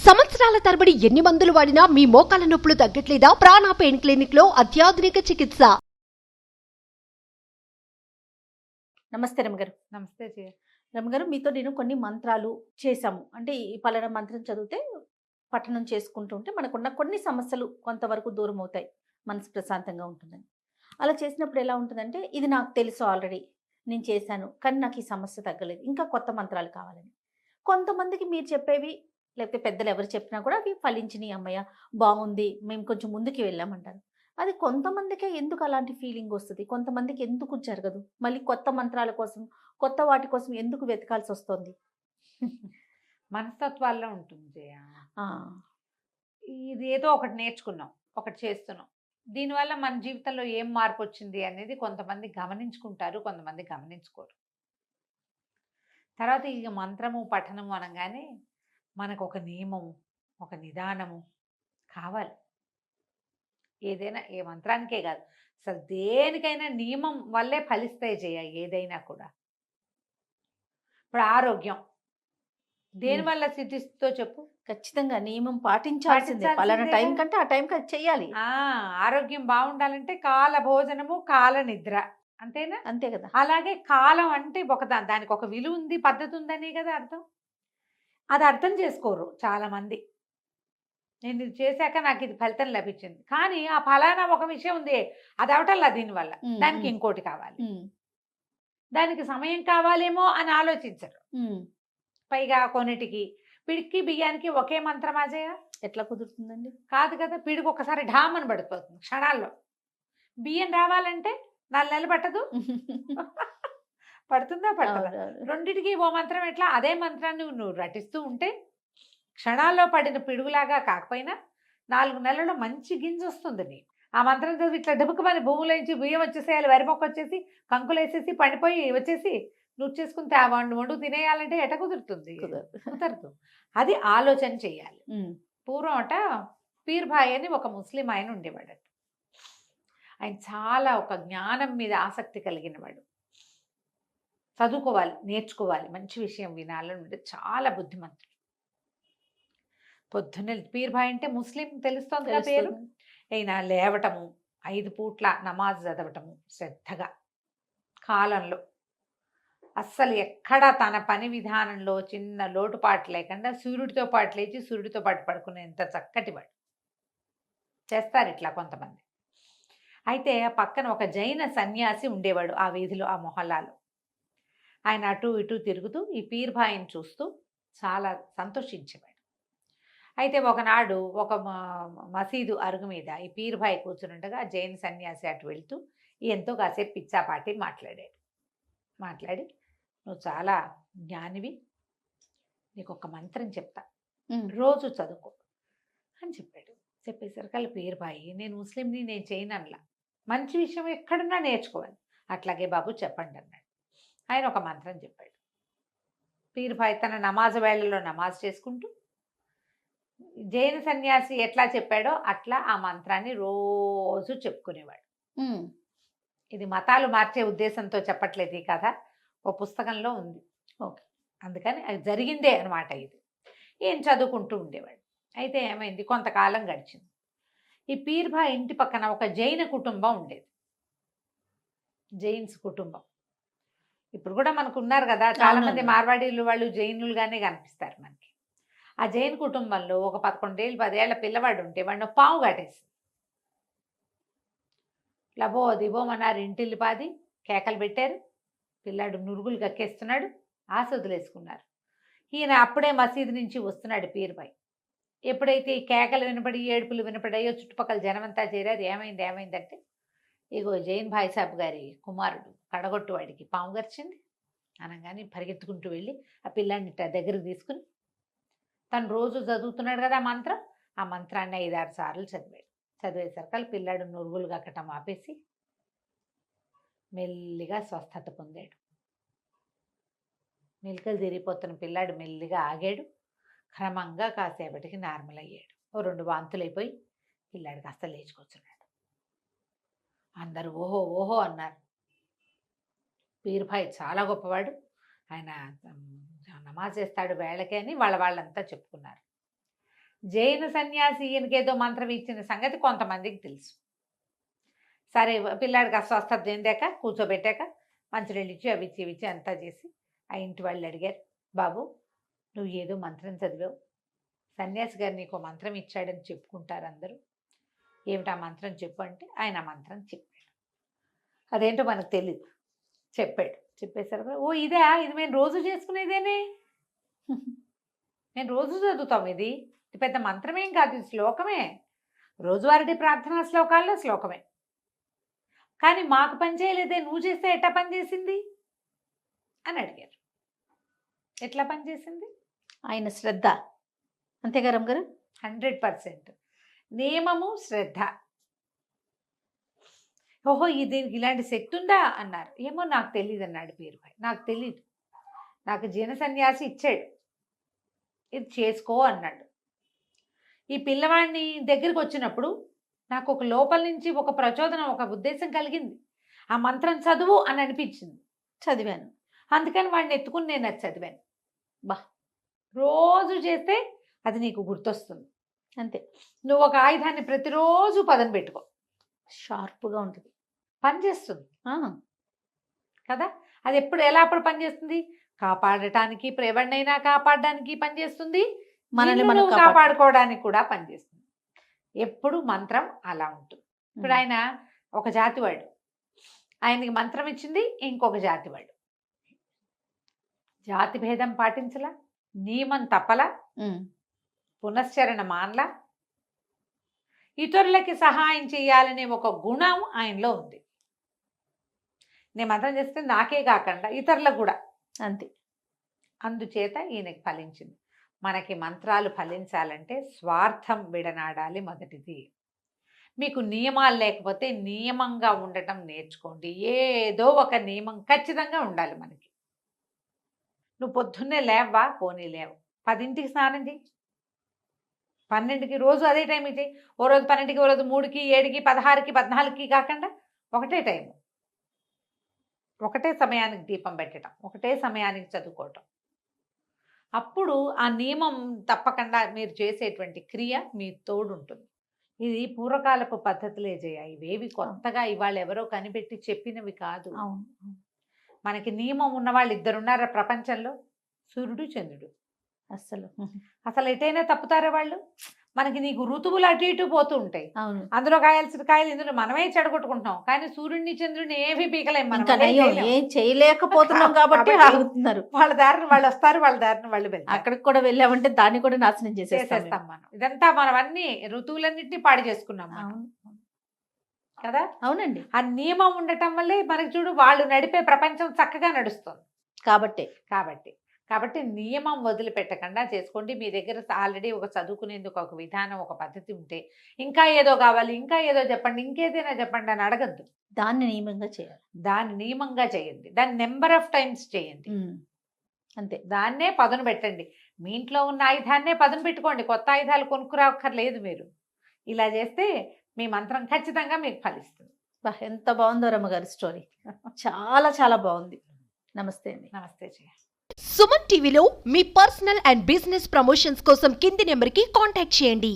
సంవత్సరాల తరబడి ఎన్ని మందులు వాడినా మీ మోకాల నొప్పులు తగ్గట్లేదా? ప్రాణ పెయిన్ క్లినిక్ లో అత్యాధునిక చికిత్స. నమస్తే రమగారు. నమస్తే జయ. రమగారు, మీతో నేను కొన్ని మంత్రాలు చేశాము. అంటే ఈ పలానా మంత్రం చదివితే పఠనం చేసుకుంటూ ఉంటే మనకున్న కొన్ని సమస్యలు కొంతవరకు దూరం అవుతాయి, మనసు ప్రశాంతంగా ఉంటుందని. అలా చేసినప్పుడు ఎలా ఉంటుందంటే, ఇది నాకు తెలుసు ఆల్రెడీ, నేను చేశాను, కానీ నాకు ఈ సమస్య తగ్గలేదు, ఇంకా కొత్త మంత్రాలు కావాలని. కొంతమందికి మీరు చెప్పేవి లేకపోతే పెద్దలు ఎవరు చెప్పినా కూడా అవి ఫలించినాయి, అమ్మయ్య బాగుంది, మేము కొంచెం ముందుకు వెళ్ళామంటారు. అది కొంతమందికే ఎందుకు అలాంటి ఫీలింగ్ వస్తుంది, కొంతమందికి ఎందుకు జరగదు? మళ్ళీ కొత్త మంత్రాల కోసం, కొత్త వాటి కోసం ఎందుకు వెతకాల్సి వస్తుంది? మనస్తత్వాల్లో ఉంటుంది జయ. ఆ, ఇది ఏదో ఒకటి నేర్చుకున్నాం, ఒకటి చేస్తున్నాం, దీనివల్ల మన జీవితంలో ఏం మార్పు వచ్చింది అనేది కొంతమంది గమనించుకుంటారు, కొంతమంది గమనించుకోరు. తర్వాత ఇక మంత్రము పఠనము అనగానే మనకు ఒక నియమము, ఒక నిదానము కావాలి. ఏదైనా ఏ మంత్రానికే కాదు, అసలు దేనికైనా నియమం వల్లే ఫలిస్తాయి జయ. ఏదైనా కూడా ఇప్పుడు ఆరోగ్యం దేనివల్ల సిద్ధిస్తుందో చెప్పు. ఖచ్చితంగా నియమం పాటించాల్సిందే. పలానా టైం కంటే ఆ టైంకి అది చెయ్యాలి. ఆరోగ్యం బాగుండాలంటే కాల భోజనము, కాల నిద్ర, అంతేనా? అంతే కదా. అలాగే కాలం అంటే దానికి ఒక విలువ ఉంది, పద్ధతి ఉందనే కదా అర్థం. అది అర్థం చేసుకోరు చాలా మంది. నేను ఇది చేశాక నాకు ఇది ఫలితం లభించింది, కానీ ఆ ఫలానా ఒక విషయం ఉంది, అది అవటల్లా దీనివల్ల, దానికి ఇంకోటి కావాలి, దానికి సమయం కావాలేమో అని ఆలోచించరు. పైగా కొన్నిటికి పిడికి బియ్యానికి ఒకే మంత్రం అజయ ఎట్లా కుదురుతుందండి? కాదు కదా. పిడికి ఒకసారి ఢామని పడిపోతుంది క్షణాల్లో. బియ్యం రావాలంటే 4 నెలలు పట్టదు. పడుతుందా? పడుతుందా? రెండిటికి ఓ మంత్రం ఎట్లా? అదే మంత్రాన్ని నువ్వు రటిస్తూ ఉంటే క్షణాల్లో పడిన పిడుగులాగా కాకపోయినా 4 నెలల్లో మంచి గింజ వస్తుంది నీకు. ఆ మంత్రం చదివి ఇట్లా డబుక్కుమని భూములోంచి బియ్యం వచ్చేసేయాలి, వరి మొక్క వచ్చేసి కంకులు వేసేసి పండిపోయి వచ్చేసి నువ్వు చేసుకుని వండు తినేయాలంటే ఎట కుదురుతుంది? కుదరదు. అది ఆలోచన చెయ్యాలి. పూర్వం అట పీర్భాయ్ అని ఒక ముస్లిం ఆయన ఉండేవాడట. ఆయన చాలా ఒక జ్ఞానం మీద ఆసక్తి కలిగిన వాడు. చదువుకోవాలి, నేర్చుకోవాలి, మంచి విషయం వినాలని ఉంటే చాలా బుద్ధిమంతుడు. పొద్దున్నే పీర్భాయ్ అంటే ముస్లిం తెలుస్తోంది కదా పేరు. అయినా లేవటము, 5 పూట్ల నమాజ్ చదవటము శ్రద్ధగా, కాలంలో అస్సలు ఎక్కడా తన పని విధానంలో చిన్న లోటుపాటు లేకుండా సూర్యుడితో పాటు లేచి సూర్యుడితో పాటు పడుకునేంత చక్కటి వాడు. చేస్తారు ఇట్లా కొంతమంది. అయితే ఆ పక్కన ఒక జైన సన్యాసి ఉండేవాడు ఆ వీధిలో, ఆ మొహల్లాలో. ఆయన అటు ఇటు తిరుగుతూ ఈ పీర్భాయిని చూస్తూ చాలా సంతోషించేవాడు. అయితే ఒకనాడు ఒక మసీదు అరుగు మీద ఈ పీర్భాయ్ కూర్చునుండగా జైన సన్యాసి అటు వెళ్తూ ఎంతో కాసేపు పిచ్చాపాటి మాట్లాడాడు. మాట్లాడి, నువ్వు చాలా జ్ఞానివి, నీకు ఒక మంత్రం చెప్తా, రోజు చదువుకో అని చెప్పాడు. చెప్పేసరికి పీర్భాయ్, నేను ముస్లింని, నేను చేయనల్లా, మంచి విషయం ఎక్కడున్నా నేర్చుకోవాలి, అట్లాగే బాబు చెప్పండి అన్నాడు. ఆయన ఒక మంత్రం చెప్పాడు. పీర్భాయ్ తన నమాజ్ వేళల్లో నమాజ్ చేసుకుంటూ జైన సన్యాసి ఎట్లా చెప్పాడో అట్లా ఆ మంత్రాన్ని రోజు చెప్పుకునేవాడు. ఇది మతాలు మార్చే ఉద్దేశంతో చెప్పట్లేదు ఈ కథ, ఓ పుస్తకంలో ఉంది. ఓకే, అందుకని అది జరిగిందే అనమాట. ఇది ఏం చదువుకుంటూ ఉండేవాడు. అయితే ఏమైంది, కొంతకాలం గడిచింది. ఈ పీర్భాయ్ ఇంటి పక్కన ఒక జైన కుటుంబం ఉండేది. జైన్స్ కుటుంబం ఇప్పుడు కూడా మనకు ఉన్నారు కదా, చాలా మంది మార్వాడీలు వాళ్ళు జైనులుగానే కనిపిస్తారు మనకి. ఆ జైన్ కుటుంబంలో ఒక 11 ఏళ్ళు 10 ఏళ్ల పిల్లవాడు ఉంటే వాడిని పాము కాటేసింది. లబో దిబోమన్నారు, ఇంటిల్లి పాది కేకలు పెట్టారు. పిల్లాడు నురుగులు గక్కేస్తున్నాడు, ఆశ వదిలేసుకున్నారు. ఈయన అప్పుడే మసీదు నుంచి వస్తున్నాడు పీర్భాయ్. ఎప్పుడైతే ఈ కేకలు వినపడి ఏడుపులు వినపడాయో చుట్టుపక్కల జనమంతా చేరారు. ఏమైంది ఏమైందంటే, ఇగో జైన్ భాయ్ సాబ్ గారి కుమారుడు కడగొట్టు వాడికి పాము గరిచింది అనగానే పరిగెత్తుకుంటూ వెళ్ళి ఆ పిల్లాడిని దగ్గరికి తీసుకుని, తను రోజు చదువుతున్నాడు కదా ఆ మంత్రాన్ని 5-6 సార్లు చదివాడు. చదివేసరికి పిల్లాడు నురుగులు గక్కటం ఆపేసి మెల్లిగా స్వస్థత పొందాడు. మెలికలు తిరిగిపోతున్న పిల్లాడు మెల్లిగా ఆగాడు. క్రమంగా కాసేపటికి నార్మల్ అయ్యాడు. ఓ 2 వాంతులు అయిపోయి పిల్లాడికి అస్సలు లేచుకొచ్చున్నాడు. అందరూ ఓహో ఓహో అన్నారు. పీర్భాయ్ చాలా గొప్పవాడు, ఆయన నమాజ్ చేస్తాడు వేళకే అని వాళ్ళంతా చెప్పుకున్నారు. జైన సన్యాసి ఈయనకేదో మంత్రం ఇచ్చిన సంగతి కొంతమందికి తెలుసు. సరే పిల్లాడికి అస్వస్థత చెందాక కూర్చోబెట్టాక మంచినీళ్ళు ఇచ్చి అవి ఇచ్చి అంతా చేసి ఆ ఇంటి వాళ్ళు అడిగారు, బాబు నువ్వు ఏదో మంత్రం చదివావు, సన్యాసి గారు నీకు మంత్రం ఇచ్చాడని చెప్పుకుంటారు అందరూ, ఏమిటా మంత్రం చెప్పు అంటే ఆయన ఆ మంత్రం చెప్పాడు. అదేంటో మనకు తెలియదు, చెప్పాడు. చెప్పేసరికి ఓ ఇదే, ఇది మేము రోజు చేసుకునేదేనే, నేను రోజు చదువుతాం, ఇది పెద్ద మంత్రమేం కాదు, ఇది శ్లోకమే, రోజువారీ ప్రార్థనా శ్లోకాల్లో శ్లోకమే, కానీ మాకు పని చేయలేదే, నువ్వు చేస్తే ఎట్లా పనిచేసింది అని అడిగారు. ఎట్లా పనిచేసింది? ఆయన శ్రద్ధ, అంతేగా రమ్మగారు? 100%. నియమము శ్రద్ధ. ఓహో దీనికి ఇలాంటి శక్తి ఉందా అన్నారు. ఏమో నాకు తెలియదు అన్నాడు పేరుభాయ్, నాకు తెలియదు, నాకు జన సన్యాసి ఇచ్చాడు, ఇది చేసుకో అన్నాడు. ఈ పిల్లవాడిని దగ్గరికి వచ్చినప్పుడు నాకు ఒక లోపల నుంచి ఒక ప్రచోదనం, ఒక ఉద్దేశం కలిగింది, ఆ మంత్రం చదువు అని అనిపించింది, చదివాను. అందుకని వాడిని ఎత్తుకుని నేను అది చదివాను. బా రోజు చేస్తే అది నీకు గుర్తొస్తుంది, అంతే. నువ్వు ఒక ఆయుధాన్ని ప్రతిరోజు పదం పెట్టుకో, షార్ప్గా ఉంటుంది, పనిచేస్తుంది కదా. అది ఎప్పుడు పనిచేస్తుంది? కాపాడటానికి, ఎవరినైనా కాపాడడానికి పనిచేస్తుంది, మనల్ని మనం మనం కాపాడుకోవడానికి కూడా పనిచేస్తుంది. ఎప్పుడు మంత్రం అలా ఉంటుంది. ఇప్పుడు ఆయన ఒక జాతివాడు, ఆయనకి మంత్రం ఇచ్చింది ఇంకొక జాతివాడు, జాతి భేదం పాటించలా, నియమం తప్పలా, పునశ్చరణ మానలా, ఇతరులకి సహాయం చేయాలనే ఒక గుణం ఆయనలో ఉంది. నేను మంత్రం చేస్తే నాకే కాకుండా ఇతరులకు కూడా అంతే. అందుచేత ఈయనకి ఫలించింది. మనకి మంత్రాలు ఫలించాలంటే స్వార్థం విడనాడాలి మొదటిది. మీకు నియమాలు లేకపోతే నియమంగా ఉండటం నేర్చుకోండి. ఏదో ఒక నియమం ఖచ్చితంగా ఉండాలి మనకి. నువ్వు పొద్దున్నే లేవా, పోనీ లేవు, 10ంటికి స్నానం చేయి, 12కి రోజు అదే టైం చేయి, ఓ రోజు 12కి, ఓ రోజు 3కి, 7కి, 16కి, 14కి కాకుండా ఒకటే టైము, ఒకటే సమయానికి దీపం పెట్టడం, ఒకటే సమయానికి చదువుకోవటం. అప్పుడు ఆ నియమం తప్పకుండా మీరు చేసేటువంటి క్రియ మీ తోడుంటుంది. ఇది పూర్వకాలపు పద్ధతులే చేయాలి, ఇవేవి కొత్తగా ఇవాళ ఎవరో కనిపెట్టి చెప్పినవి కాదు. అవును, మనకి నియమం ఉన్నవాళ్ళు 2 ఉన్నారా ప్రపంచంలో, సూర్యుడు చంద్రుడు. అసలు ఎటైనా తప్పుతారా వాళ్ళు? మనకి నీకు ఋతువులు అటు ఇటు పోతూ ఉంటాయి, అవును. అందులో కాయాల్సిన కాయలు ఇందులో మనమే చెడగొట్టుకుంటున్నాం, కానీ సూర్యుడిని చంద్రుడిని ఏమీ పీకలేం మనం. ఏం చేయలేకపోతున్నాం కాబట్టి ఆగుతున్నారు. వాళ్ళ దారిని వాళ్ళు వస్తారు, వాళ్ళ దారిని వాళ్ళు వెళ్తారు. అక్కడికి కూడా వెళ్ళామంటే దాన్ని కూడా నాశనం చేసేస్తాం మనం. ఇదంతా మనం అన్ని ఋతువులన్నింటినీ పాడు చేసుకున్నాం కదా. అవునండి. ఆ నియమం ఉండటం వల్లే మనకి చూడు వాళ్ళు నడిపే ప్రపంచం చక్కగా నడుస్తుంది. కాబట్టి నియమం వదిలిపెట్టకుండా చేసుకోండి. మీ దగ్గర ఆల్రెడీ ఒక చదువుకునేందుకు ఒక విధానం, ఒక పద్ధతి ఉంటే ఇంకా ఏదో కావాలి, ఇంకా ఏదో చెప్పండి, ఇంకేదైనా చెప్పండి అని అడగద్దు. దాన్ని నియమంగా చేయండి. దాన్ని నెంబర్ ఆఫ్ టైమ్స్ చేయండి, అంతే. దాన్నే పదును పెట్టండి. మీ ఇంట్లో ఉన్న ఆయుధాన్నే పదును పెట్టుకోండి, కొత్త ఆయుధాలు కొనుక్కురాక్కర్లేదు. మీరు ఇలా చేస్తే మీ మంత్రం ఖచ్చితంగా మీకు ఫలిస్తుంది. ఎంత బాగుందో రమ్మగారి స్టోరీ, చాలా చాలా బాగుంది. నమస్తే అండి. నమస్తే జయ. సుమన్ టీవీలో మీ పర్సనల్ అండ్ బిజినెస్ ప్రమోషన్స్ కోసం కింది నెంబర్కి కాంటాక్ట్ చేయండి.